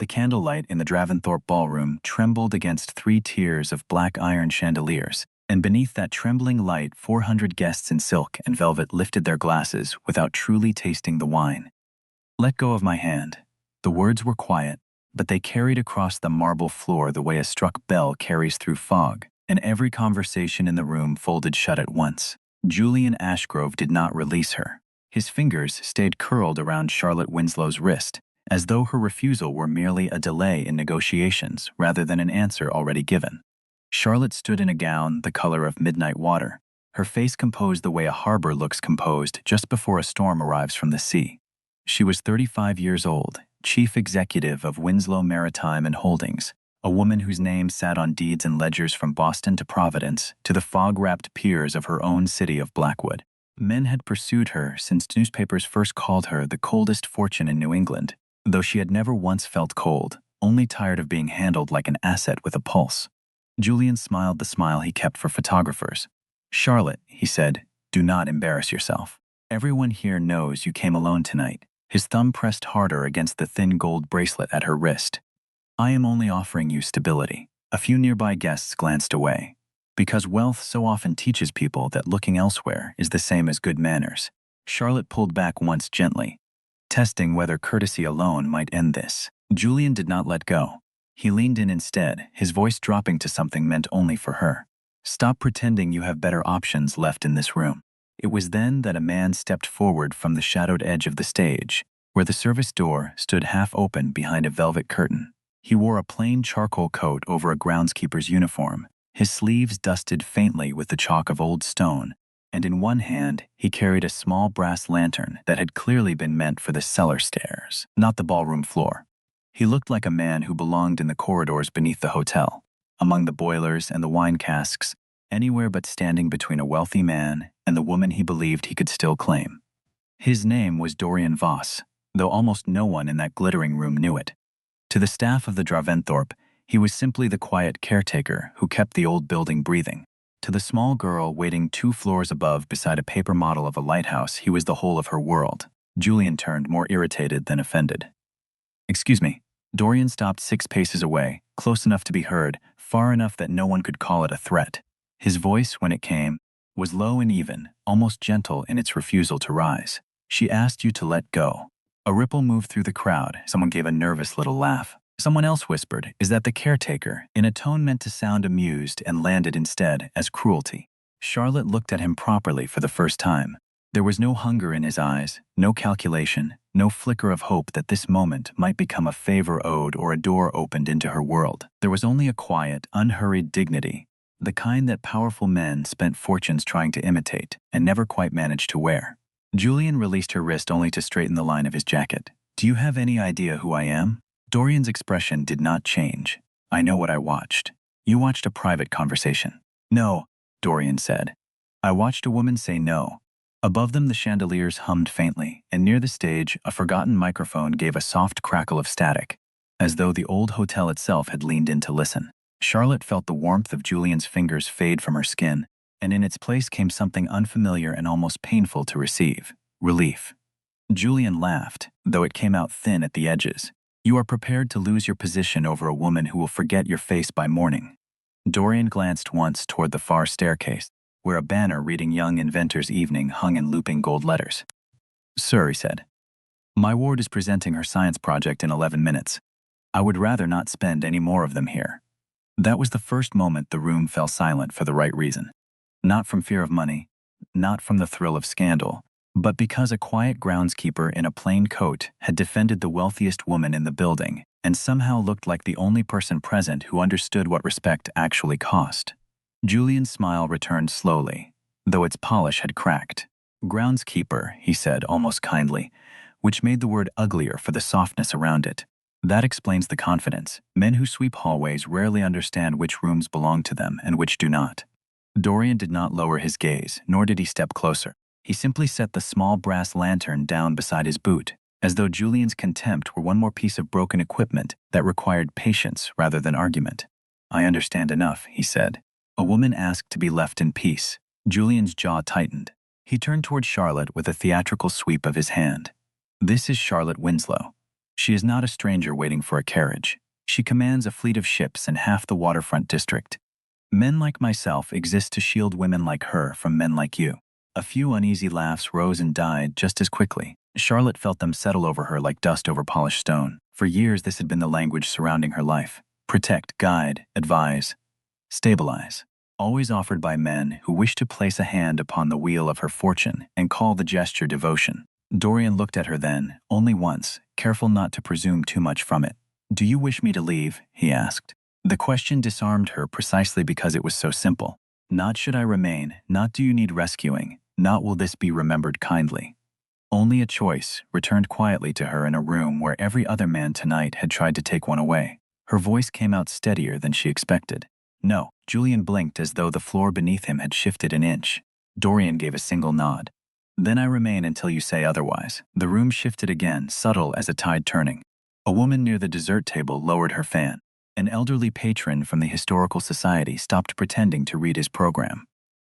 The candlelight in the Draventhorpe ballroom trembled against 3 tiers of black iron chandeliers, and beneath that trembling light 400 guests in silk and velvet lifted their glasses without truly tasting the wine. "Let go of my hand." The words were quiet, but they carried across the marble floor the way a struck bell carries through fog, and every conversation in the room folded shut at once. Julian Ashgrove did not release her. His fingers stayed curled around Charlotte Winslow's wrist, as though her refusal were merely a delay in negotiations rather than an answer already given. Charlotte stood in a gown the color of midnight water, her face composed the way a harbor looks composed just before a storm arrives from the sea. She was 35 years old, chief executive of Winslow Maritime and Holdings, a woman whose name sat on deeds and ledgers from Boston to Providence to the fog-wrapped piers of her own city of Blackwood. Men had pursued her since newspapers first called her the coldest fortune in New England, though she had never once felt cold, only tired of being handled like an asset with a pulse. Julian smiled the smile he kept for photographers. "Charlotte," he said, "do not embarrass yourself. Everyone here knows you came alone tonight." His thumb pressed harder against the thin gold bracelet at her wrist. "I am only offering you stability." A few nearby guests glanced away. Because wealth so often teaches people that looking elsewhere is the same as good manners. Charlotte pulled back once gently, testing whether courtesy alone might end this. Julian did not let go. He leaned in instead, his voice dropping to something meant only for her. "Stop pretending you have better options left in this room." It was then that a man stepped forward from the shadowed edge of the stage, where the service door stood half open behind a velvet curtain. He wore a plain charcoal coat over a groundskeeper's uniform, his sleeves dusted faintly with the chalk of old stone, and in one hand he carried a small brass lantern that had clearly been meant for the cellar stairs, not the ballroom floor. He looked like a man who belonged in the corridors beneath the hotel, among the boilers and the wine casks, anywhere but standing between a wealthy man and the woman he believed he could still claim. His name was Dorian Voss, though almost no one in that glittering room knew it. To the staff of the Draventhorpe, he was simply the quiet caretaker who kept the old building breathing. To the small girl waiting 2 floors above beside a paper model of a lighthouse, he was the whole of her world. Julian turned more irritated than offended. "Excuse me." Dorian stopped 6 paces away, close enough to be heard, far enough that no one could call it a threat. His voice, when it came, was low and even, almost gentle in its refusal to rise. "She asked you to let go." A ripple moved through the crowd. Someone gave a nervous little laugh. Someone else whispered, "Is that the caretaker?" in a tone meant to sound amused and landed instead as cruelty. Charlotte looked at him properly for the first time. There was no hunger in his eyes, no calculation, no flicker of hope that this moment might become a favor owed or a door opened into her world. There was only a quiet, unhurried dignity, the kind that powerful men spent fortunes trying to imitate and never quite managed to wear. Julian released her wrist only to straighten the line of his jacket. "Do you have any idea who I am?" Dorian's expression did not change. "I know what I watched." "You watched a private conversation." "No," Dorian said. "I watched a woman say no." Above them the chandeliers hummed faintly, and near the stage a forgotten microphone gave a soft crackle of static, as though the old hotel itself had leaned in to listen. Charlotte felt the warmth of Julian's fingers fade from her skin, and in its place came something unfamiliar and almost painful to receive: relief. Julian laughed, though it came out thin at the edges. "You are prepared to lose your position over a woman who will forget your face by morning." Dorian glanced once toward the far staircase, where a banner reading Young Inventors' Evening hung in looping gold letters. "Sir," he said, "my ward is presenting her science project in 11 minutes. I would rather not spend any more of them here." That was the first moment the room fell silent for the right reason. Not from fear of money, not from the thrill of scandal, but because a quiet groundskeeper in a plain coat had defended the wealthiest woman in the building and somehow looked like the only person present who understood what respect actually cost. Julian's smile returned slowly, though its polish had cracked. "Groundskeeper," he said almost kindly, which made the word uglier for the softness around it. "That explains the confidence. Men who sweep hallways rarely understand which rooms belong to them and which do not." Dorian did not lower his gaze, nor did he step closer. He simply set the small brass lantern down beside his boot, as though Julian's contempt were one more piece of broken equipment that required patience rather than argument. "I understand enough," he said. "A woman asked to be left in peace." Julian's jaw tightened. He turned toward Charlotte with a theatrical sweep of his hand. "This is Charlotte Winslow." She is not a stranger waiting for a carriage. She commands a fleet of ships and half the waterfront district. Men like myself exist to shield women like her from men like you." A few uneasy laughs rose and died just as quickly. Charlotte felt them settle over her like dust over polished stone. For years, this had been the language surrounding her life. Protect, guide, advise, stabilize. Always offered by men who wished to place a hand upon the wheel of her fortune and call the gesture devotion. Dorian looked at her then, only once, careful not to presume too much from it. "Do you wish me to leave?" he asked. The question disarmed her precisely because it was so simple. Not should I remain, not do you need rescuing, not will this be remembered kindly. Only a choice, returned quietly to her in a room where every other man tonight had tried to take one away. Her voice came out steadier than she expected. "No." Julian blinked as though the floor beneath him had shifted an inch. Dorian gave a single nod. "Then I remain until you say otherwise." The room shifted again, subtle as a tide turning. A woman near the dessert table lowered her fan. An elderly patron from the Historical Society stopped pretending to read his program.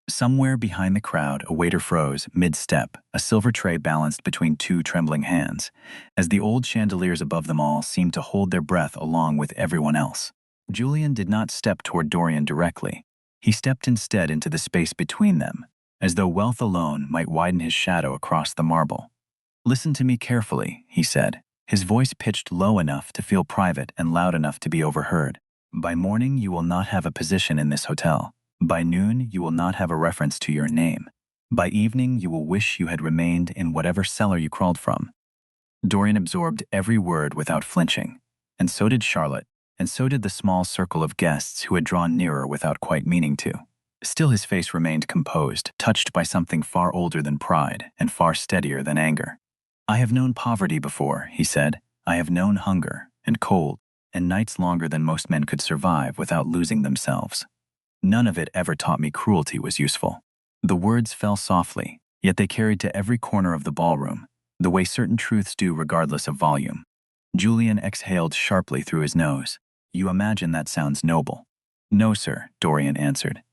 Somewhere behind the crowd, a waiter froze, mid-step, a silver tray balanced between two trembling hands, as the old chandeliers above them all seemed to hold their breath along with everyone else. Julian did not step toward Dorian directly. He stepped instead into the space between them, as though wealth alone might widen his shadow across the marble. "Listen to me carefully," he said, his voice pitched low enough to feel private and loud enough to be overheard. "By morning, you will not have a position in this hotel. By noon, you will not have a reference to your name. By evening, you will wish you had remained in whatever cellar you crawled from." Dorian absorbed every word without flinching, and so did Charlotte, and so did the small circle of guests who had drawn nearer without quite meaning to. Still his face remained composed, touched by something far older than pride and far steadier than anger. "I have known poverty before," he said. "I have known hunger and cold and nights longer than most men could survive without losing themselves. None of it ever taught me cruelty was useful." The words fell softly, yet they carried to every corner of the ballroom, the way certain truths do regardless of volume. Julian exhaled sharply through his nose. "You imagine that sounds noble." "No, sir," Dorian answered.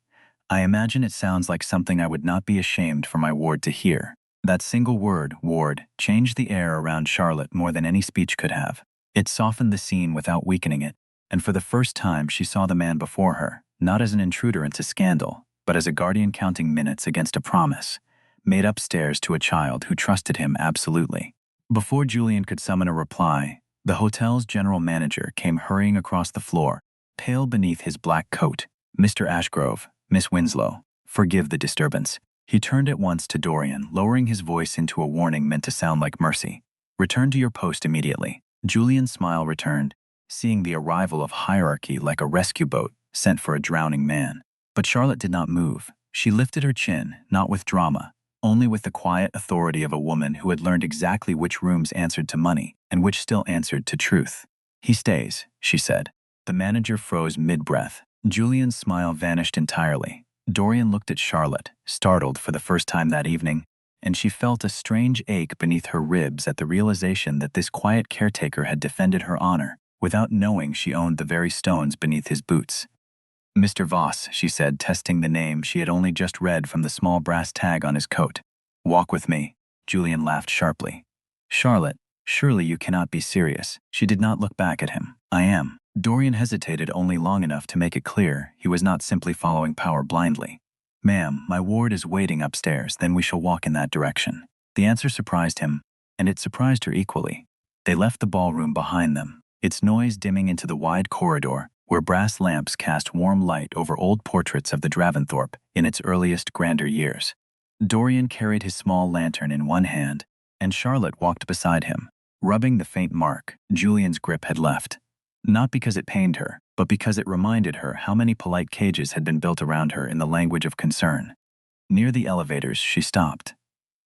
"I imagine it sounds like something I would not be ashamed for my ward to hear." That single word, ward, changed the air around Charlotte more than any speech could have. It softened the scene without weakening it, and for the first time she saw the man before her, not as an intruder into scandal, but as a guardian counting minutes against a promise, made upstairs to a child who trusted him absolutely. Before Julian could summon a reply, the hotel's general manager came hurrying across the floor, pale beneath his black coat. "Mr. Ashgrove, Miss Winslow, forgive the disturbance." He turned at once to Dorian, lowering his voice into a warning meant to sound like mercy. "Return to your post immediately." Julian's smile returned, seeing the arrival of hierarchy like a rescue boat sent for a drowning man. But Charlotte did not move. She lifted her chin, not with drama, only with the quiet authority of a woman who had learned exactly which rooms answered to money and which still answered to truth. "He stays," she said. The manager froze mid-breath. Julian's smile vanished entirely. Dorian looked at Charlotte, startled for the first time that evening, and she felt a strange ache beneath her ribs at the realization that this quiet caretaker had defended her honor, without knowing she owned the very stones beneath his boots. "Mr. Voss," she said, testing the name she had only just read from the small brass tag on his coat. "Walk with me." Julian laughed sharply. "Charlotte, surely you cannot be serious." She did not look back at him. "I am." Dorian hesitated only long enough to make it clear he was not simply following power blindly. "Ma'am, my ward is waiting upstairs, then we shall walk in that direction." The answer surprised him, and it surprised her equally. They left the ballroom behind them, its noise dimming into the wide corridor where brass lamps cast warm light over old portraits of the Draventhorpe in its earliest, grander years. Dorian carried his small lantern in one hand, and Charlotte walked beside him, rubbing the faint mark Julian's grip had left. Not because it pained her, but because it reminded her how many polite cages had been built around her in the language of concern. Near the elevators, she stopped.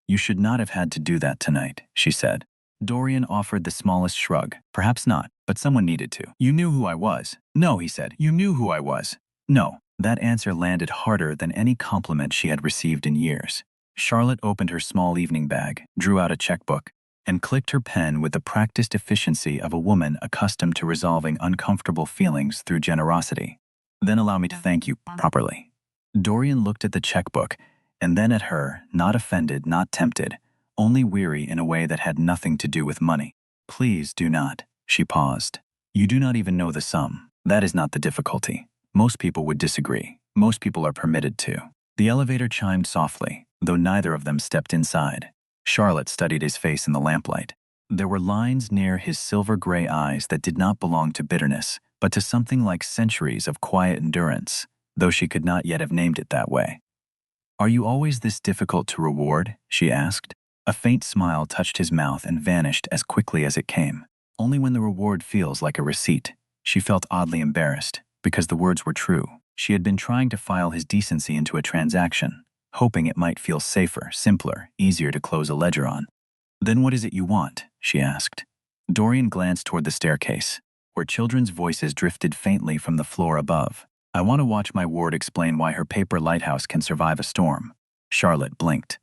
"You should not have had to do that tonight," she said. Dorian offered the smallest shrug. "Perhaps not, but someone needed to." "You knew who I was." "No," he said. "You knew who I was." "No." That answer landed harder than any compliment she had received in years. Charlotte opened her small evening bag, drew out a checkbook, and clicked her pen with the practiced efficiency of a woman accustomed to resolving uncomfortable feelings through generosity. "Then allow me to thank you properly." Dorian looked at the checkbook, and then at her, not offended, not tempted, only weary in a way that had nothing to do with money. Please do not. She paused. You do not even know the sum. That is not the difficulty. Most people would disagree. Most people are permitted to. The elevator chimed softly, though neither of them stepped inside. Charlotte studied his face in the lamplight. There were lines near his silver-gray eyes that did not belong to bitterness, but to something like centuries of quiet endurance, though she could not yet have named it that way. Are you always this difficult to reward? She asked. A faint smile touched his mouth and vanished as quickly as it came. Only when the reward feels like a receipt. She felt oddly embarrassed, because the words were true. She had been trying to file his decency into a transaction, hoping it might feel safer, simpler, easier to close a ledger on. Then what is it you want? She asked. Dorian glanced toward the staircase, where children's voices drifted faintly from the floor above. I want to watch my ward explain why her paper lighthouse can survive a storm. Charlotte blinked.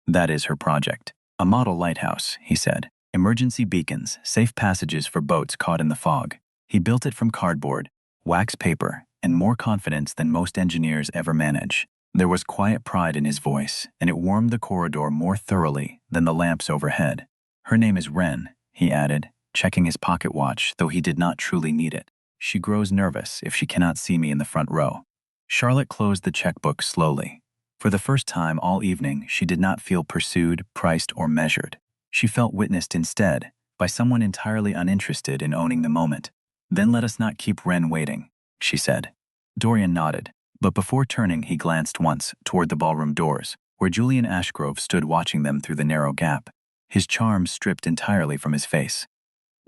That is her project. A model lighthouse, he said. Emergency beacons, safe passages for boats caught in the fog. He built it from cardboard, wax paper, and more confidence than most engineers ever manage. There was quiet pride in his voice, and it warmed the corridor more thoroughly than the lamps overhead. Her name is Wren, he added, checking his pocket watch, though he did not truly need it. She grows nervous if she cannot see me in the front row. Charlotte closed the checkbook slowly. For the first time all evening, she did not feel pursued, priced, or measured. She felt witnessed instead, by someone entirely uninterested in owning the moment. Then let us not keep Wren waiting, she said. Dorian nodded, but before turning he glanced once toward the ballroom doors, where Julian Ashgrove stood watching them through the narrow gap, his charm stripped entirely from his face.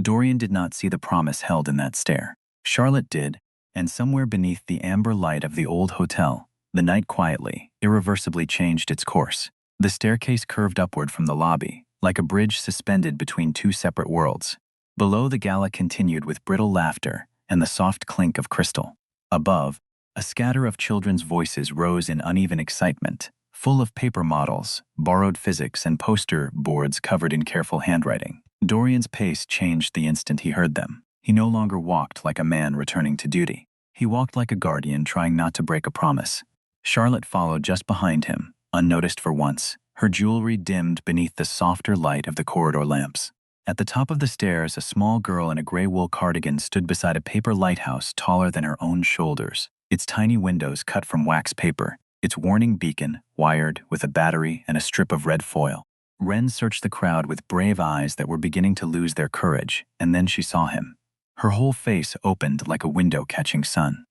Dorian did not see the promise held in that stare. Charlotte did, and somewhere beneath the amber light of the old hotel, the night quietly, irreversibly changed its course. The staircase curved upward from the lobby, like a bridge suspended between two separate worlds. Below, the gala continued with brittle laughter and the soft clink of crystal. Above, a scatter of children's voices rose in uneven excitement, full of paper models, borrowed physics, and poster boards covered in careful handwriting. Dorian's pace changed the instant he heard them. He no longer walked like a man returning to duty. He walked like a guardian trying not to break a promise. Charlotte followed just behind him, unnoticed for once, her jewelry dimmed beneath the softer light of the corridor lamps. At the top of the stairs, a small girl in a gray wool cardigan stood beside a paper lighthouse taller than her own shoulders, its tiny windows cut from wax paper, its warning beacon wired with a battery and a strip of red foil. Wren searched the crowd with brave eyes that were beginning to lose their courage, and then she saw him. Her whole face opened like a window catching sun.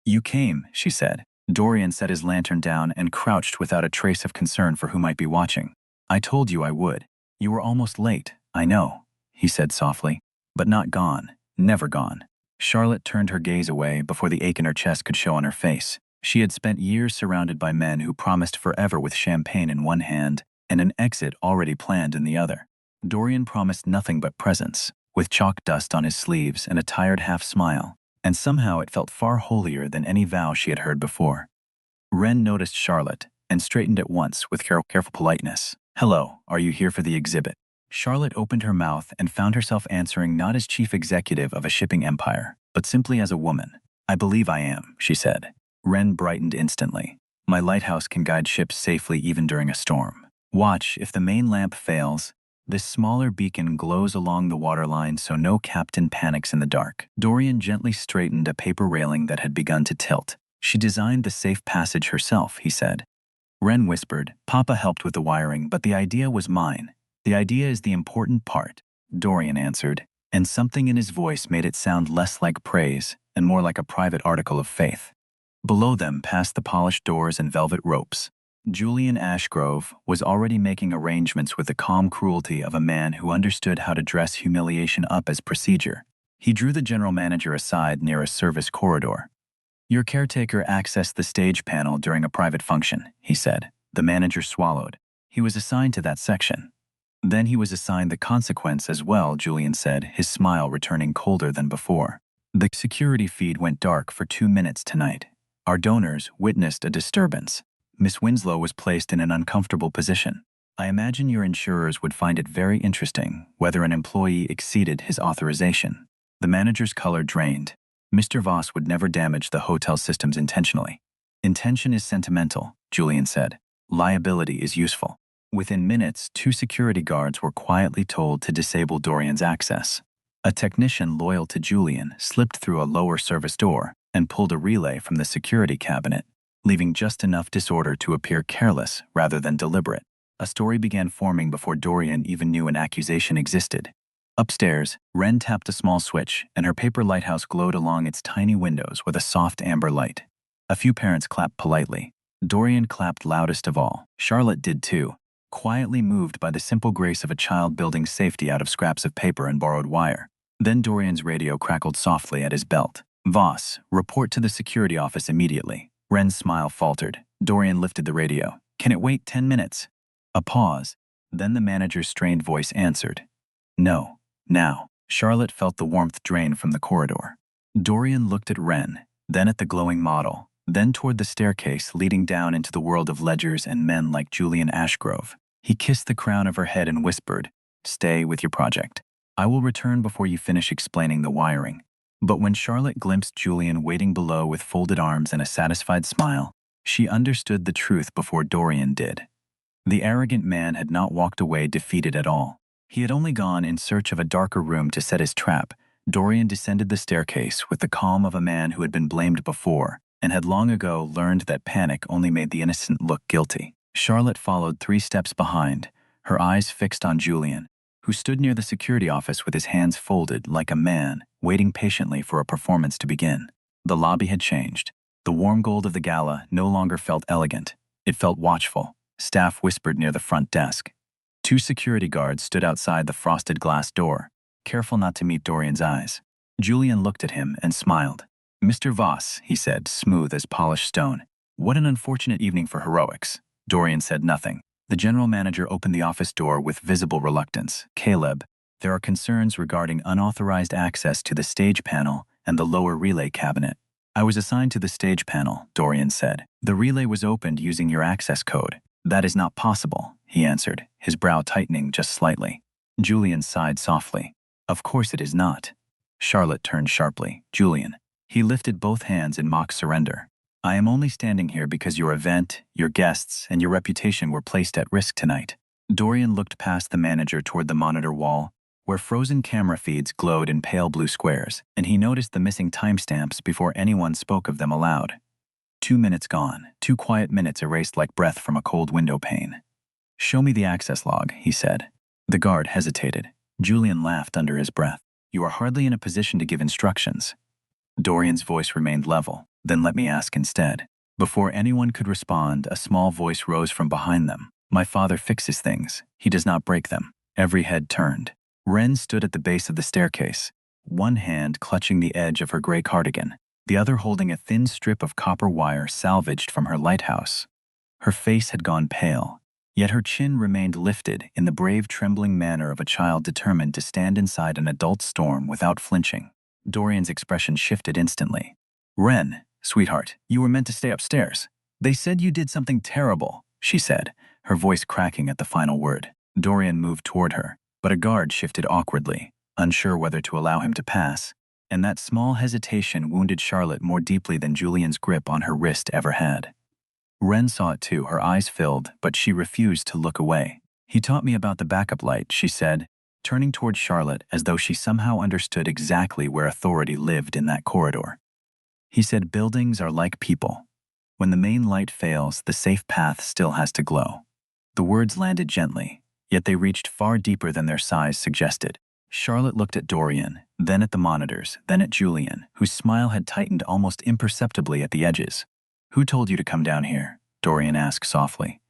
You came, she said. Dorian set his lantern down and crouched without a trace of concern for who might be watching. I told you I would. You were almost late, I know, he said softly, but not gone, never gone. Charlotte turned her gaze away before the ache in her chest could show on her face. She had spent years surrounded by men who promised forever with champagne in one hand and an exit already planned in the other. Dorian promised nothing but presence, with chalk dust on his sleeves and a tired half-smile, and somehow it felt far holier than any vow she had heard before. Wren noticed Charlotte and straightened at once with careful politeness. Hello, are you here for the exhibit? Charlotte opened her mouth and found herself answering not as chief executive of a shipping empire, but simply as a woman. I believe I am, she said. Wren brightened instantly. My lighthouse can guide ships safely even during a storm. Watch, if the main lamp fails, this smaller beacon glows along the waterline so no captain panics in the dark. Dorian gently straightened a paper railing that had begun to tilt. She designed the safe passage herself, he said. Wren whispered, Papa helped with the wiring, but the idea was mine. The idea is the important part, Dorian answered, and something in his voice made it sound less like praise and more like a private article of faith. Below them, past the polished doors and velvet ropes, Julian Ashgrove was already making arrangements with the calm cruelty of a man who understood how to dress humiliation up as procedure. He drew the general manager aside near a service corridor. Your caretaker accessed the stage panel during a private function, he said. The manager swallowed. He was assigned to that section. Then he was assigned the consequence as well, Julian said, his smile returning colder than before. The security feed went dark for 2 minutes tonight. Our donors witnessed a disturbance. Miss Winslow was placed in an uncomfortable position. I imagine your insurers would find it very interesting whether an employee exceeded his authorization. The manager's color drained. Mr. Voss would never damage the hotel systems intentionally. Intention is sentimental, Julian said. Liability is useful. Within minutes, 2 security guards were quietly told to disable Dorian's access. A technician loyal to Julian slipped through a lower service door and pulled a relay from the security cabinet, leaving just enough disorder to appear careless rather than deliberate. A story began forming before Dorian even knew an accusation existed. Upstairs, Wren tapped a small switch, and her paper lighthouse glowed along its tiny windows with a soft amber light. A few parents clapped politely. Dorian clapped loudest of all. Charlotte did too, quietly moved by the simple grace of a child building safety out of scraps of paper and borrowed wire. Then Dorian's radio crackled softly at his belt. "Voss, report to the security office immediately." Wren's smile faltered. Dorian lifted the radio. "Can it wait 10 minutes?" A pause. Then the manager's strained voice answered. "No, now." Charlotte felt the warmth drain from the corridor. Dorian looked at Wren, then at the glowing model, then toward the staircase leading down into the world of ledgers and men like Julian Ashgrove. He kissed the crown of her head and whispered, "Stay with your project. I will return before you finish explaining the wiring." But when Charlotte glimpsed Julian waiting below with folded arms and a satisfied smile, she understood the truth before Dorian did. The arrogant man had not walked away defeated at all. He had only gone in search of a darker room to set his trap. Dorian descended the staircase with the calm of a man who had been blamed before and had long ago learned that panic only made the innocent look guilty. Charlotte followed 3 steps behind, her eyes fixed on Julian, who stood near the security office with his hands folded like a man, waiting patiently for a performance to begin. The lobby had changed. The warm gold of the gala no longer felt elegant. It felt watchful. Staff whispered near the front desk. 2 security guards stood outside the frosted glass door, careful not to meet Dorian's eyes. Julian looked at him and smiled. "Mr. Voss," he said, smooth as polished stone. "What an unfortunate evening for heroics." Dorian said nothing. The general manager opened the office door with visible reluctance. "Caleb, there are concerns regarding unauthorized access to the stage panel and the lower relay cabinet." "I was assigned to the stage panel," Dorian said. "The relay was opened using your access code." "That is not possible," he answered, his brow tightening just slightly. Julian sighed softly. "Of course it is not." Charlotte turned sharply. "Julian." He lifted both hands in mock surrender. "I am only standing here because your event, your guests, and your reputation were placed at risk tonight." Dorian looked past the manager toward the monitor wall, where frozen camera feeds glowed in pale blue squares, and he noticed the missing timestamps before anyone spoke of them aloud. 2 minutes gone, 2 quiet minutes erased like breath from a cold window pane. "Show me the access log," he said. The guard hesitated. Julian laughed under his breath. "You are hardly in a position to give instructions." Dorian's voice remained level. "Then let me ask instead." Before anyone could respond, a small voice rose from behind them. "My father fixes things. He does not break them." Every head turned. Wren stood at the base of the staircase, one hand clutching the edge of her gray cardigan, the other holding a thin strip of copper wire salvaged from her lighthouse. Her face had gone pale, yet her chin remained lifted in the brave, trembling manner of a child determined to stand inside an adult storm without flinching. Dorian's expression shifted instantly. "Wren, sweetheart, you were meant to stay upstairs. They said you did something terrible," she said, her voice cracking at the final word. Dorian moved toward her, but a guard shifted awkwardly, unsure whether to allow him to pass, and that small hesitation wounded Charlotte more deeply than Julian's grip on her wrist ever had. Wren saw it too, her eyes filled, but she refused to look away. "He taught me about the backup light," she said, turning toward Charlotte as though she somehow understood exactly where authority lived in that corridor. "He said buildings are like people. When the main light fails, the safe path still has to glow." The words landed gently, yet they reached far deeper than their size suggested. Charlotte looked at Dorian, then at the monitors, then at Julian, whose smile had tightened almost imperceptibly at the edges. "Who told you to come down here?" Dorian asked softly.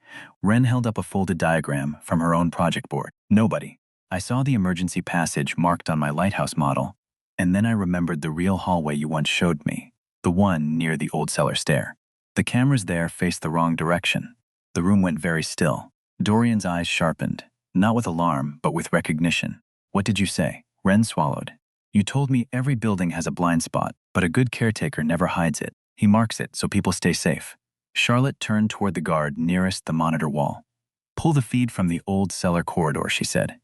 Wren held up a folded diagram from her own project board. "Nobody. I saw the emergency passage marked on my lighthouse model, and then I remembered the real hallway you once showed me, the one near the old cellar stair. The cameras there faced the wrong direction." The room went very still. Dorian's eyes sharpened, not with alarm, but with recognition. "What did you say?" Wren swallowed. "You told me every building has a blind spot, but a good caretaker never hides it. He marks it so people stay safe." Charlotte turned toward the guard nearest the monitor wall. "Pull the feed from the old cellar corridor," she said.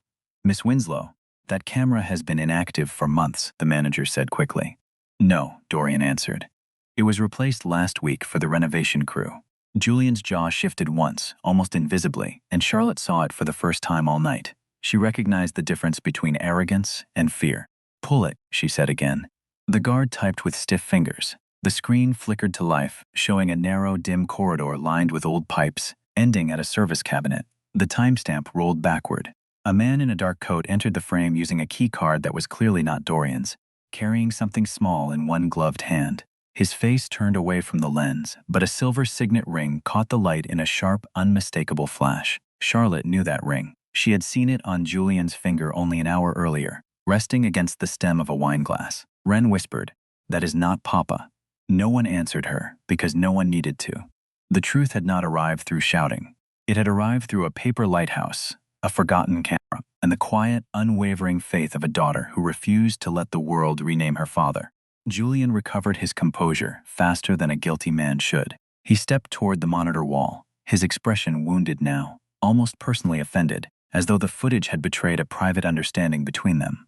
"Miss Winslow, that camera has been inactive for months," the manager said quickly. "No," Dorian answered. "It was replaced last week for the renovation crew." Julian's jaw shifted once, almost invisibly, and Charlotte saw it for the first time all night. She recognized the difference between arrogance and fear. "Pull it," she said again. The guard typed with stiff fingers. The screen flickered to life, showing a narrow, dim corridor lined with old pipes, ending at a service cabinet. The timestamp rolled backward. A man in a dark coat entered the frame using a key card that was clearly not Dorian's, carrying something small in one gloved hand. His face turned away from the lens, but a silver signet ring caught the light in a sharp, unmistakable flash. Charlotte knew that ring. She had seen it on Julian's finger only an hour earlier, resting against the stem of a wine glass. Wren whispered, "That is not Papa." No one answered her, because no one needed to. The truth had not arrived through shouting. It had arrived through a paper lighthouse, a forgotten camera, and the quiet, unwavering faith of a daughter who refused to let the world rename her father. Julian recovered his composure faster than a guilty man should. He stepped toward the monitor wall, his expression wounded now, almost personally offended, as though the footage had betrayed a private understanding between them.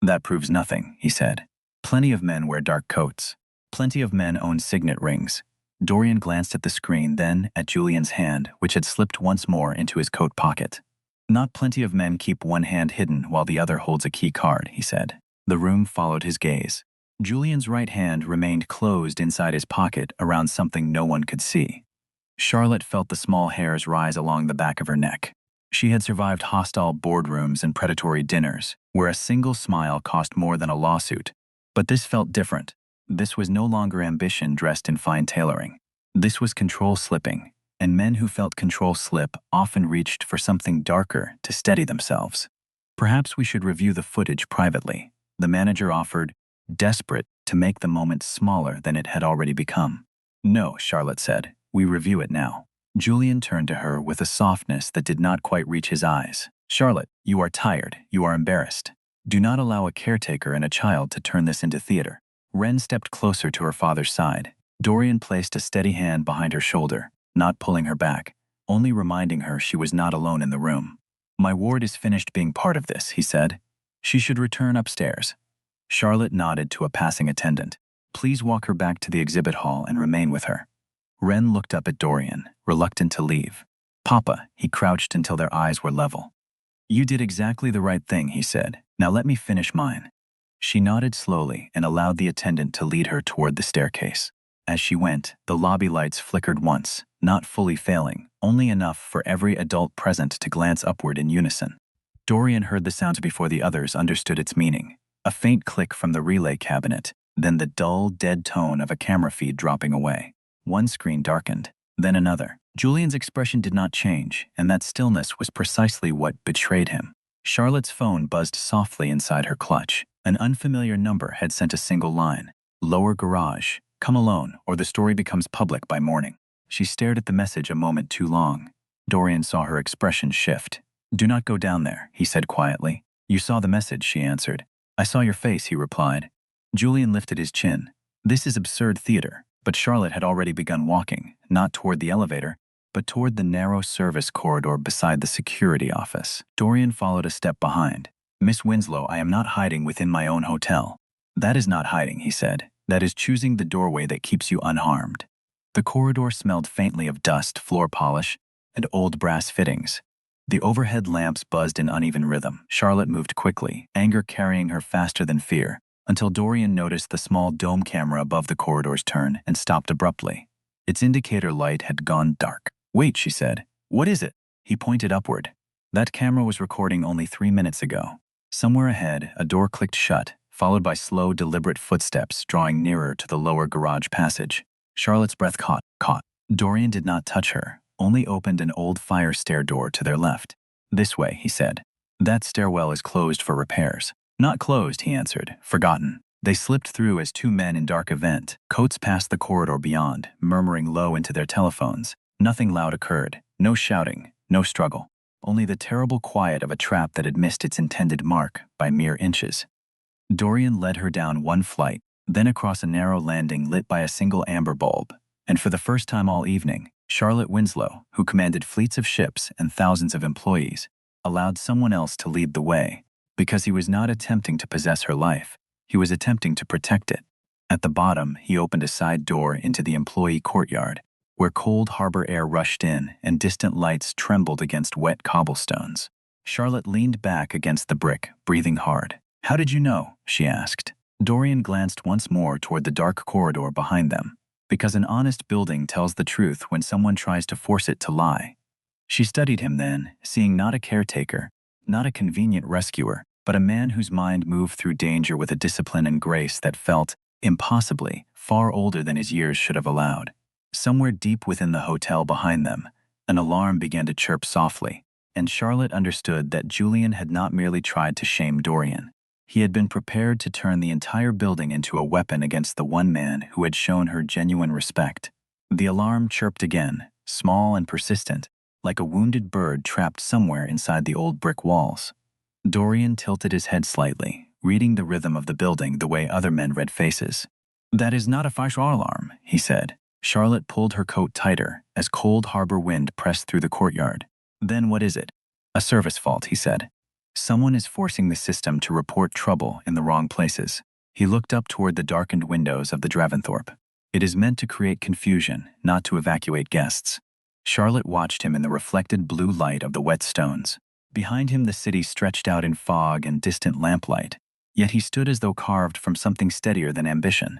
"That proves nothing," he said. "Plenty of men wear dark coats. Plenty of men own signet rings." Dorian glanced at the screen, then at Julian's hand, which had slipped once more into his coat pocket. "Not plenty of men keep one hand hidden while the other holds a key card," he said. The room followed his gaze. Julian's right hand remained closed inside his pocket around something no one could see. Charlotte felt the small hairs rise along the back of her neck. She had survived hostile boardrooms and predatory dinners, where a single smile cost more than a lawsuit. But this felt different. This was no longer ambition dressed in fine tailoring. This was control slipping, and men who felt control slip often reached for something darker to steady themselves. "Perhaps we should review the footage privately," the manager offered, desperate to make the moment smaller than it had already become. "No," Charlotte said. "We review it now." Julian turned to her with a softness that did not quite reach his eyes. "Charlotte, you are tired. You are embarrassed. Do not allow a caretaker and a child to turn this into theater." Wren stepped closer to her father's side. Dorian placed a steady hand behind her shoulder, not pulling her back, only reminding her she was not alone in the room. "My ward is finished being part of this," he said. "She should return upstairs." Charlotte nodded to a passing attendant. "Please walk her back to the exhibit hall and remain with her." Wren looked up at Dorian, reluctant to leave. "Papa," he crouched until their eyes were level. "You did exactly the right thing," he said. "Now let me finish mine." She nodded slowly and allowed the attendant to lead her toward the staircase. As she went, the lobby lights flickered once, not fully failing, only enough for every adult present to glance upward in unison. Dorian heard the sound before the others understood its meaning. A faint click from the relay cabinet, then the dull, dead tone of a camera feed dropping away. One screen darkened, then another. Julian's expression did not change, and that stillness was precisely what betrayed him. Charlotte's phone buzzed softly inside her clutch. An unfamiliar number had sent a single line. "Lower garage. Come alone, or the story becomes public by morning." She stared at the message a moment too long. Dorian saw her expression shift. "Do not go down there," he said quietly. "You saw the message," she answered. "I saw your face," he replied. Julian lifted his chin. This is absurd theater, but Charlotte had already begun walking, not toward the elevator, but toward the narrow service corridor beside the security office. Dorian followed a step behind. "Miss Winslow, I am not hiding within my own hotel." "That is not hiding," he said. "That is choosing the doorway that keeps you unharmed." The corridor smelled faintly of dust, floor polish, and old brass fittings. The overhead lamps buzzed in uneven rhythm. Charlotte moved quickly, anger carrying her faster than fear, until Dorian noticed the small dome camera above the corridor's turn and stopped abruptly. Its indicator light had gone dark. "Wait," she said. "What is it?" He pointed upward. That camera was recording only 3 minutes ago. Somewhere ahead, a door clicked shut, followed by slow, deliberate footsteps drawing nearer to the lower garage passage. Charlotte's breath caught. Dorian did not touch her, only opened an old fire stair door to their left. "This way," he said. "That stairwell is closed for repairs." "Not closed," he answered. "Forgotten." They slipped through as two men in dark event, coats past the corridor beyond, murmuring low into their telephones. Nothing loud occurred. No shouting, no struggle. Only the terrible quiet of a trap that had missed its intended mark by mere inches. Dorian led her down one flight, then across a narrow landing lit by a single amber bulb. And for the first time all evening, Charlotte Winslow, who commanded fleets of ships and thousands of employees, allowed someone else to lead the way, because he was not attempting to possess her life. He was attempting to protect it. At the bottom, he opened a side door into the employee courtyard. where cold harbor air rushed in and distant lights trembled against wet cobblestones. Charlotte leaned back against the brick, breathing hard. "How did you know?" she asked. Dorian glanced once more toward the dark corridor behind them. "Because an honest building tells the truth when someone tries to force it to lie." She studied him then, seeing not a caretaker, not a convenient rescuer, but a man whose mind moved through danger with a discipline and grace that felt, impossibly, far older than his years should have allowed. Somewhere deep within the hotel behind them, an alarm began to chirp softly, and Charlotte understood that Julian had not merely tried to shame Dorian. He had been prepared to turn the entire building into a weapon against the one man who had shown her genuine respect. The alarm chirped again, small and persistent, like a wounded bird trapped somewhere inside the old brick walls. Dorian tilted his head slightly, reading the rhythm of the building the way other men read faces. "That is not a fire alarm," he said. Charlotte pulled her coat tighter as cold harbor wind pressed through the courtyard. "Then what is it?" "A service fault," he said. "Someone is forcing the system to report trouble in the wrong places." He looked up toward the darkened windows of the Draventhorpe. "It is meant to create confusion, not to evacuate guests." Charlotte watched him in the reflected blue light of the wet stones. Behind him the city stretched out in fog and distant lamplight, yet he stood as though carved from something steadier than ambition,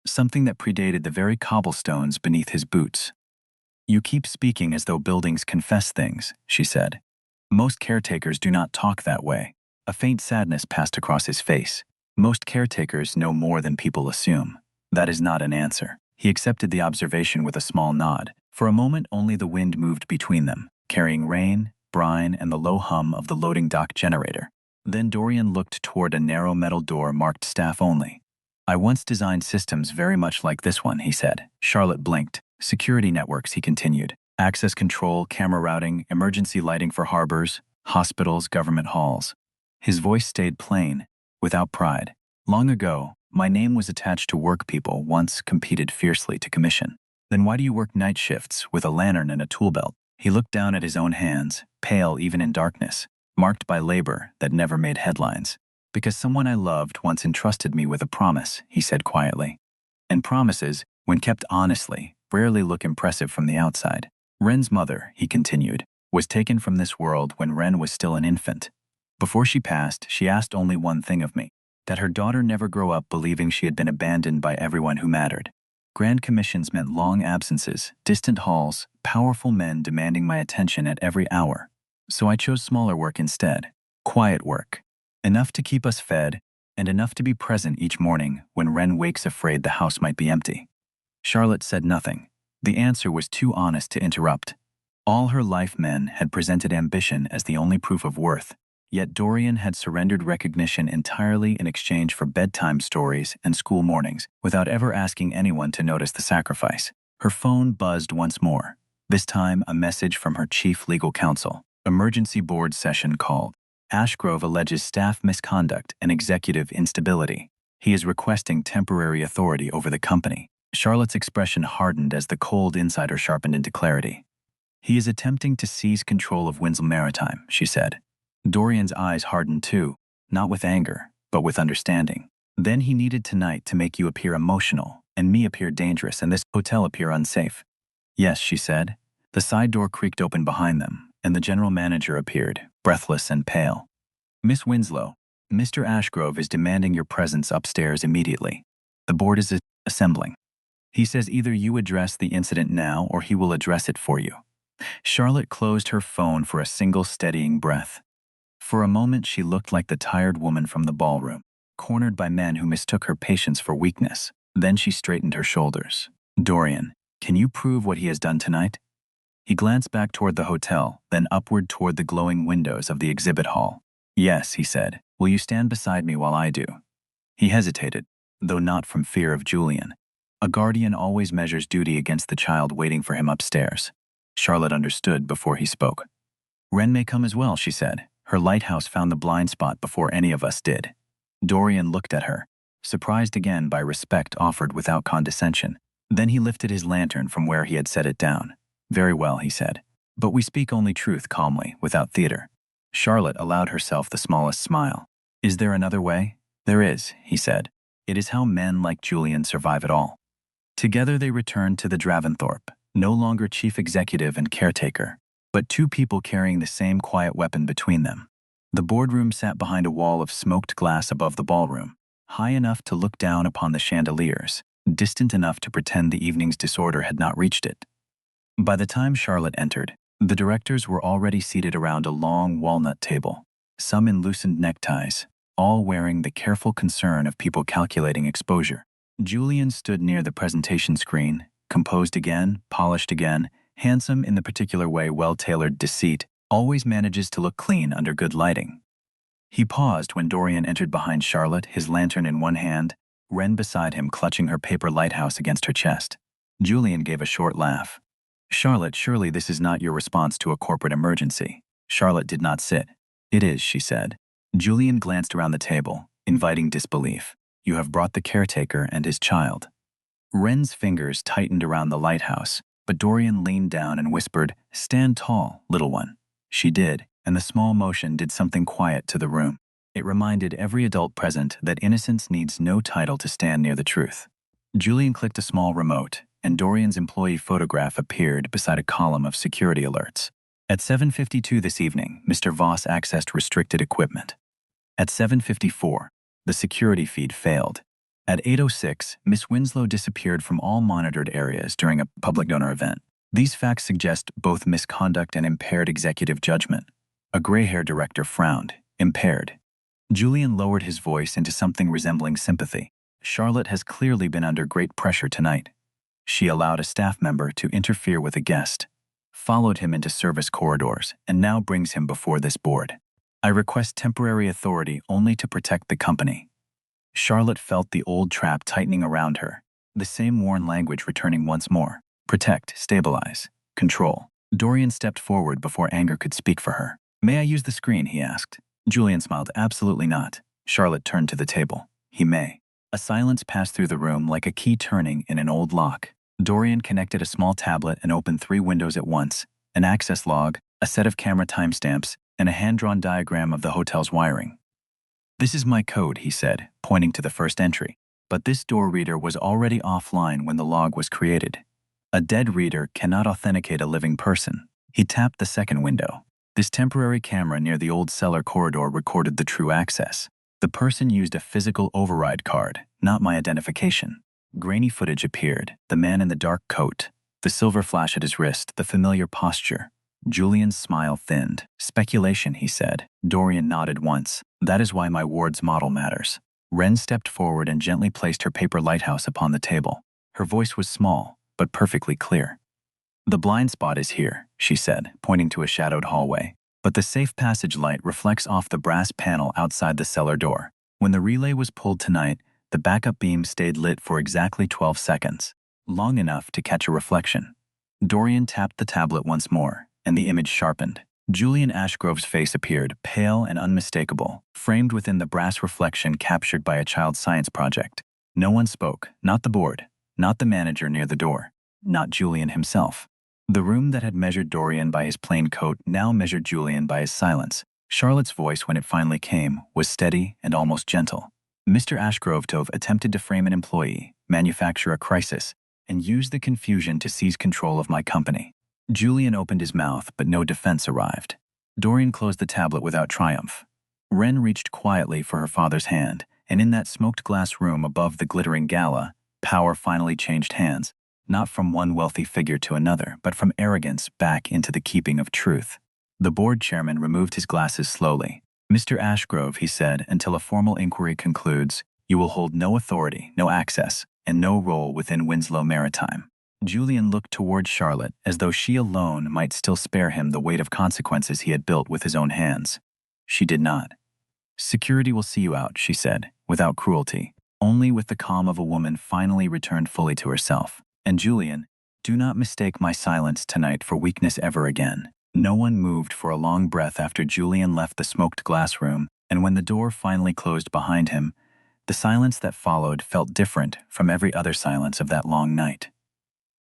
something that predated the very cobblestones beneath his boots. "You keep speaking as though buildings confess things," she said. "Most caretakers do not talk that way." A faint sadness passed across his face. "Most caretakers know more than people assume." That is not an answer. He accepted the observation with a small nod. For a moment only the wind moved between them, carrying rain, brine, and the low hum of the loading dock generator. Then Dorian looked toward a narrow metal door marked staff only. "I once designed systems very much like this one," he said. Charlotte blinked. "Security networks," he continued. "Access control, camera routing, emergency lighting for harbors, hospitals, government halls." His voice stayed plain, without pride. "Long ago, my name was attached to work people once competed fiercely to commission. Then why do you work night shifts with a lantern and a tool belt?" He looked down at his own hands, pale even in darkness, marked by labor that never made headlines. "Because someone I loved once entrusted me with a promise," he said quietly. "And promises, when kept honestly, rarely look impressive from the outside. Ren's mother," he continued, "was taken from this world when Ren was still an infant. Before she passed, she asked only one thing of me, that her daughter never grow up believing she had been abandoned by everyone who mattered. Grand commissions meant long absences, distant halls, powerful men demanding my attention at every hour. So I chose smaller work instead, quiet work. Enough to keep us fed, and enough to be present each morning when Ren wakes afraid the house might be empty." Charlotte said nothing. The answer was too honest to interrupt. All her life men had presented ambition as the only proof of worth, yet Dorian had surrendered recognition entirely in exchange for bedtime stories and school mornings, without ever asking anyone to notice the sacrifice. Her phone buzzed once more, this time a message from her chief legal counsel. "Emergency board session called. Ashgrove alleges staff misconduct and executive instability. He is requesting temporary authority over the company." Charlotte's expression hardened as the cold insider sharpened into clarity. "He is attempting to seize control of Winslow Maritime," she said. Dorian's eyes hardened too, not with anger, but with understanding. "Then he needed tonight to make you appear emotional, and me appear dangerous, and this hotel appear unsafe." "Yes," she said. The side door creaked open behind them, and the general manager appeared, breathless and pale. "Miss Winslow, Mr. Ashgrove is demanding your presence upstairs immediately. The board is assembling. He says either you address the incident now or he will address it for you." Charlotte closed her phone for a single steadying breath. For a moment she looked like the tired woman from the ballroom, cornered by men who mistook her patience for weakness. Then she straightened her shoulders. "Dorian, can you prove what he has done tonight?" He glanced back toward the hotel, then upward toward the glowing windows of the exhibit hall. "Yes," he said. "Will you stand beside me while I do?" He hesitated, though not from fear of Julian. A guardian always measures duty against the child waiting for him upstairs. Charlotte understood before he spoke. "Ren may come as well," she said. "Her lighthouse found the blind spot before any of us did." Dorian looked at her, surprised again by respect offered without condescension. Then he lifted his lantern from where he had set it down. "Very well," he said. "But we speak only truth calmly, without theater." Charlotte allowed herself the smallest smile. "Is there another way?" "There is," he said. "It is how men like Julian survive it all." Together they returned to the Draventhorpe. No longer chief executive and caretaker, but two people carrying the same quiet weapon between them. The boardroom sat behind a wall of smoked glass above the ballroom, high enough to look down upon the chandeliers, distant enough to pretend the evening's disorder had not reached it. By the time Charlotte entered, the directors were already seated around a long walnut table, some in loosened neckties, all wearing the careful concern of people calculating exposure. Julian stood near the presentation screen, composed again, polished again, handsome in the particular way well-tailored deceit always manages to look clean under good lighting. He paused when Dorian entered behind Charlotte, his lantern in one hand, Wren beside him clutching her paper lighthouse against her chest. Julian gave a short laugh. "Charlotte, surely this is not your response to a corporate emergency." Charlotte did not sit. "It is," she said. Julian glanced around the table, inviting disbelief. "You have brought the caretaker and his child." Wren's fingers tightened around the lighthouse, but Dorian leaned down and whispered, "Stand tall, little one." She did, and the small motion did something quiet to the room. It reminded every adult present that innocence needs no title to stand near the truth. Julian clicked a small remote, and Dorian's employee photograph appeared beside a column of security alerts. At 7:52 this evening, Mr. Voss accessed restricted equipment. At 7:54, the security feed failed. At 8:06, Miss Winslow disappeared from all monitored areas during a public donor event. These facts suggest both misconduct and impaired executive judgment. A gray-haired director frowned, impaired. Julian lowered his voice into something resembling sympathy. "Charlotte has clearly been under great pressure tonight. She allowed a staff member to interfere with a guest, followed him into service corridors, and now brings him before this board. I request temporary authority only to protect the company." Charlotte felt the old trap tightening around her, the same worn language returning once more. Protect, stabilize, control. Dorian stepped forward before anger could speak for her. "May I use the screen?" he asked. Julian smiled. "Absolutely not." Charlotte turned to the table. "He may." A silence passed through the room like a key turning in an old lock. Dorian connected a small tablet and opened 3 windows at once, an access log, a set of camera timestamps, and a hand-drawn diagram of the hotel's wiring. "This is my code," he said, pointing to the first entry. But this door reader was already offline when the log was created. A dead reader cannot authenticate a living person. He tapped the second window. This temporary camera near the old cellar corridor recorded the true access. The person used a physical override card, not my identification. Grainy footage appeared, the man in the dark coat, the silver flash at his wrist, the familiar posture. Julian's smile thinned. "Speculation," he said. Dorian nodded once. "That is why my ward's model matters." Wren stepped forward and gently placed her paper lighthouse upon the table. Her voice was small, but perfectly clear. "The blind spot is here," she said, pointing to a shadowed hallway. "But the safe passage light reflects off the brass panel outside the cellar door. When the relay was pulled tonight, the backup beam stayed lit for exactly 12 seconds, long enough to catch a reflection." Dorian tapped the tablet once more, and the image sharpened. Julian Ashgrove's face appeared, pale and unmistakable, framed within the brass reflection captured by a child science project. No one spoke, not the board, not the manager near the door, not Julian himself. The room that had measured Dorian by his plain coat now measured Julian by his silence. Charlotte's voice, when it finally came, was steady and almost gentle. "Mr. Ashgrove attempted to frame an employee, manufacture a crisis, and use the confusion to seize control of my company." Julian opened his mouth, but no defense arrived. Dorian closed the tablet without triumph. Wren reached quietly for her father's hand, and in that smoked glass room above the glittering gala, power finally changed hands, not from one wealthy figure to another, but from arrogance back into the keeping of truth. The board chairman removed his glasses slowly. "Mr. Ashgrove," he said, "until a formal inquiry concludes, you will hold no authority, no access, and no role within Winslow Maritime." Julian looked toward Charlotte as though she alone might still spare him the weight of consequences he had built with his own hands. She did not. "Security will see you out," she said, without cruelty, only with the calm of a woman finally returned fully to herself. "And Julian, do not mistake my silence tonight for weakness ever again." No one moved for a long breath after Julian left the smoked glass room, and when the door finally closed behind him, the silence that followed felt different from every other silence of that long night.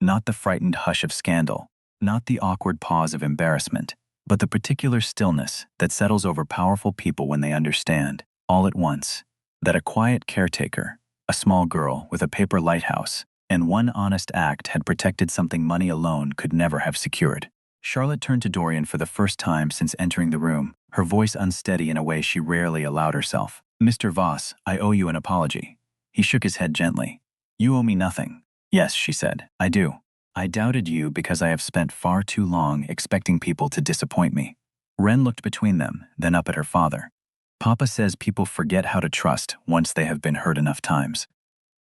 Not the frightened hush of scandal, not the awkward pause of embarrassment, but the particular stillness that settles over powerful people when they understand, all at once, that a quiet caretaker, a small girl with a paper lighthouse, and one honest act had protected something money alone could never have secured. Charlotte turned to Dorian for the first time since entering the room, her voice unsteady in a way she rarely allowed herself. "Mr. Voss, I owe you an apology." He shook his head gently. "You owe me nothing." "Yes," she said, "I do. I doubted you because I have spent far too long expecting people to disappoint me." Ren looked between them, then up at her father. "Papa says people forget how to trust once they have been hurt enough times."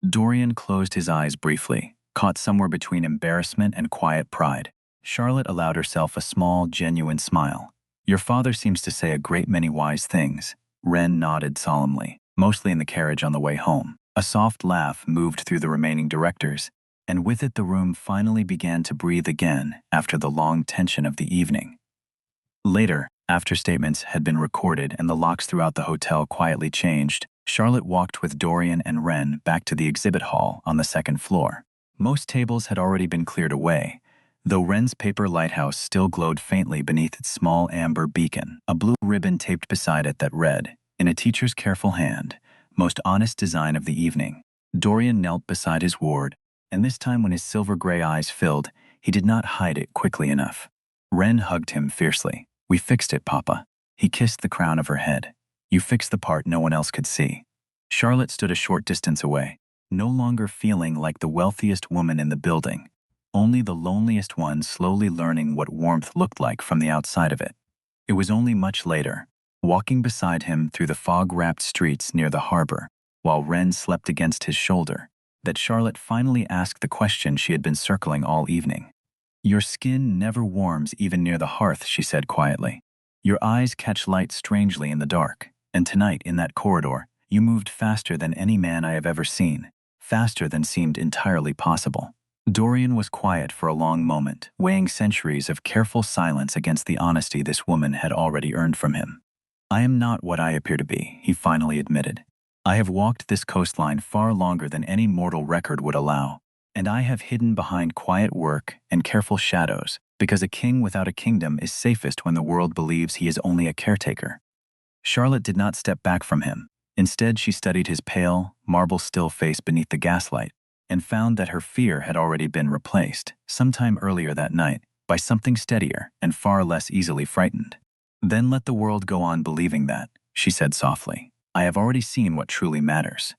Dorian closed his eyes briefly, caught somewhere between embarrassment and quiet pride. Charlotte allowed herself a small, genuine smile. "Your father seems to say a great many wise things." Ren nodded solemnly, mostly in the carriage on the way home. A soft laugh moved through the remaining directors, and with it the room finally began to breathe again after the long tension of the evening. Later, after statements had been recorded and the locks throughout the hotel quietly changed, Charlotte walked with Dorian and Ren back to the exhibit hall on the second floor. Most tables had already been cleared away, though Ren's paper lighthouse still glowed faintly beneath its small amber beacon, a blue ribbon taped beside it that read, in a teacher's careful hand, "Most honest design of the evening." Dorian knelt beside his ward, and this time when his silver-gray eyes filled, he did not hide it quickly enough. Ren hugged him fiercely. "We fixed it, Papa." He kissed the crown of her head. "You fixed the part no one else could see." Charlotte stood a short distance away, no longer feeling like the wealthiest woman in the building, only the loneliest one slowly learning what warmth looked like from the outside of it. It was only much later, walking beside him through the fog-wrapped streets near the harbor, while Ren slept against his shoulder, that Charlotte finally asked the question she had been circling all evening. "Your skin never warms even near the hearth," she said quietly. "Your eyes catch light strangely in the dark, and tonight in that corridor, you moved faster than any man I have ever seen, faster than seemed entirely possible." Dorian was quiet for a long moment, weighing centuries of careful silence against the honesty this woman had already earned from him. "I am not what I appear to be," he finally admitted. "I have walked this coastline far longer than any mortal record would allow, and I have hidden behind quiet work and careful shadows because a king without a kingdom is safest when the world believes he is only a caretaker." Charlotte did not step back from him. Instead, she studied his pale, marble-still face beneath the gaslight and found that her fear had already been replaced, sometime earlier that night, by something steadier and far less easily frightened. "Then let the world go on believing that," she said softly. "I have already seen what truly matters."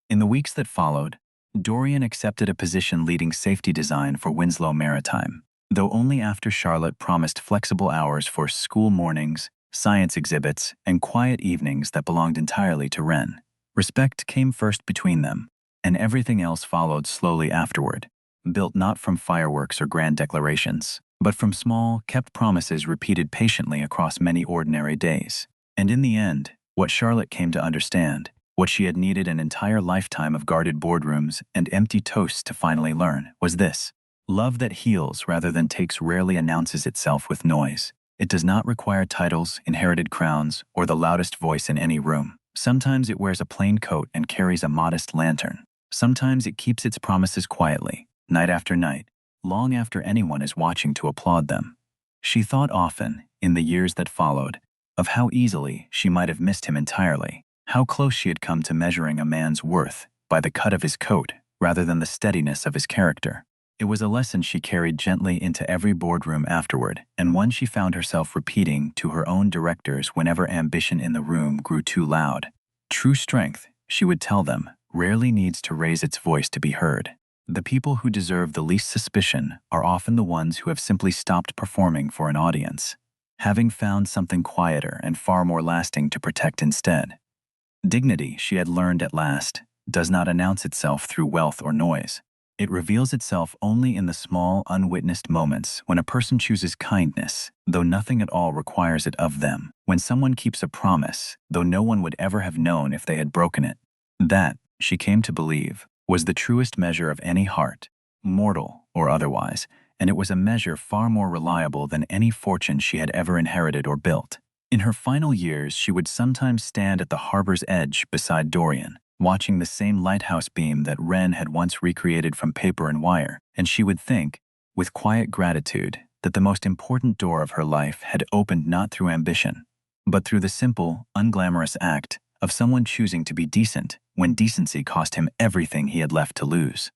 In the weeks that followed, Dorian accepted a position leading safety design for Winslow Maritime, though only after Charlotte promised flexible hours for school mornings, science exhibits, and quiet evenings that belonged entirely to Ren. Respect came first between them, and everything else followed slowly afterward, built not from fireworks or grand declarations, but from small, kept promises repeated patiently across many ordinary days. And in the end, what Charlotte came to understand, what she had needed an entire lifetime of guarded boardrooms and empty toasts to finally learn, was this: love that heals rather than takes rarely announces itself with noise. It does not require titles, inherited crowns, or the loudest voice in any room. Sometimes it wears a plain coat and carries a modest lantern. Sometimes it keeps its promises quietly, night after night, long after anyone is watching to applaud them. She thought often, in the years that followed, of how easily she might have missed him entirely, how close she had come to measuring a man's worth by the cut of his coat rather than the steadiness of his character. It was a lesson she carried gently into every boardroom afterward, and one she found herself repeating to her own directors whenever ambition in the room grew too loud. True strength, she would tell them, rarely needs to raise its voice to be heard. The people who deserve the least suspicion are often the ones who have simply stopped performing for an audience, having found something quieter and far more lasting to protect instead. Dignity, she had learned at last, does not announce itself through wealth or noise. It reveals itself only in the small, unwitnessed moments when a person chooses kindness, though nothing at all requires it of them, when someone keeps a promise, though no one would ever have known if they had broken it. That, she came to believe, was the truest measure of any heart, mortal or otherwise, and it was a measure far more reliable than any fortune she had ever inherited or built. In her final years, she would sometimes stand at the harbor's edge beside Dorian, watching the same lighthouse beam that Ren had once recreated from paper and wire, and she would think, with quiet gratitude, that the most important door of her life had opened not through ambition, but through the simple, unglamorous act of someone choosing to be decent when decency cost him everything he had left to lose.